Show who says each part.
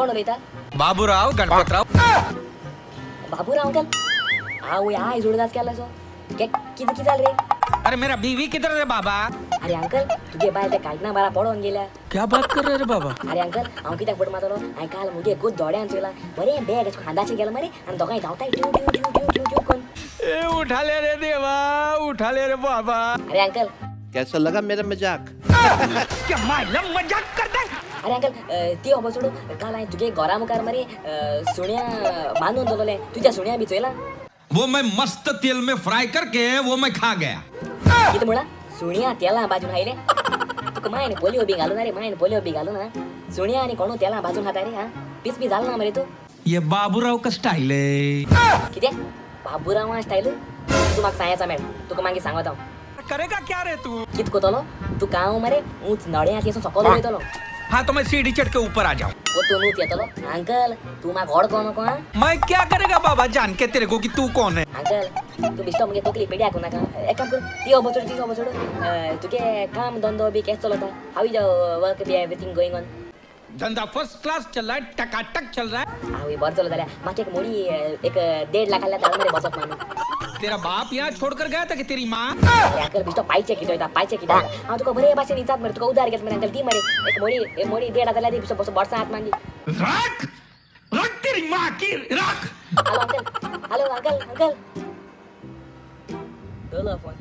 Speaker 1: कोण उलयता?
Speaker 2: बाबूराव गणपतराव.
Speaker 1: बाबूराव अंकल हांव ह्या जोडदास केला सो कितें जालें रे?
Speaker 2: अरे मेरा बीवी किधर है बाबा?
Speaker 1: अरे अंकल तुगे बायल त्या कायटना बारा पडोन गेल्या.
Speaker 2: क्या बात कर रहे रे बाबा?
Speaker 1: अरे अंकल हांव कित्याक फट मारतलो हांवें काल मुगे गुद दोड्यान चोयला बरें बॅग खांदाचे गेला मरे आनी दोगांय धांवताय ट्यू ट्यू ट्यू ट्यू ट्यू ट्यू कोन.
Speaker 2: ए उठा ले रे देवा, उठा ले रे बाबा.
Speaker 1: अरे अंकल
Speaker 3: कैसा लगा मेरा मजाक?
Speaker 2: क्या मायला मजाक करताय?
Speaker 1: अरे अंकल ती खबर सोडू काल हांवें तुगे घरा मुखार मरे सुण्या बांदून दवरलें तुज्या सुण्या बी चोयला.
Speaker 4: वो मैं मस्त तेल में फ्राई करके वो मैं खा गया.
Speaker 1: कितें म्हणा सुण्या तेलां भाजून खायले तुका मायन पोलिओ बी घालून रे मायन पोलिओ बी घालून हा सुण्या आनी कोणू तेलां भाजून खाता रे हा पीस बी जाल ना मरे तू.
Speaker 4: ये बाबूराव का स्टाइल है.
Speaker 1: कितें बाबूरावा स्टायल तू म्हाका सांगायचा मॅड तुका मागीर सांगता हांव.
Speaker 2: करेगा क्या रे तू?
Speaker 1: कित कोतलो तू कांव मरे ऊंच नड्या केसो सकल वयतलो
Speaker 2: हाँ तो मैं सीढ़ी चढ़ के ऊपर आ जाऊं.
Speaker 1: वो तू नूच येतलो. अंकल तू म्हाका व्हड कोण नको हा.
Speaker 2: मैं क्या करेगा बाबा जान के तेरे को कि तू कौन है?
Speaker 1: अंकल तू बिश्तो मुगे तकली पेड्या हाकूं नाका एक काम कर ती खबर सोड तुगे काम धंदो बी केस चलता how is work be everything going on.
Speaker 4: धंधा फर्स्ट क्लास चल रहा है, टकाटक चल रहा है.
Speaker 1: हाव बरें चलो जाल्यार म्हाका एक मोडी एक 1.5 लाखाल्या ताळ मरे बसप मानू.
Speaker 4: तेरा बाप यहाँ छोड़कर गया था कि तेरी माँ?
Speaker 1: अरे अंकल बिश्तो पायचे कितें वयता पायचे कितें वयता हांव तुका बरे भाशेन दितात मरे तुका उदार घेत मरे अंकल दी मरे एक मोडी 1.5 जाल्यार दी बिश्तो बॉर्सा हात मांदी.
Speaker 4: रख रख तेरी माँ की रख.
Speaker 1: हॅलो अंकल दवरलो फोन.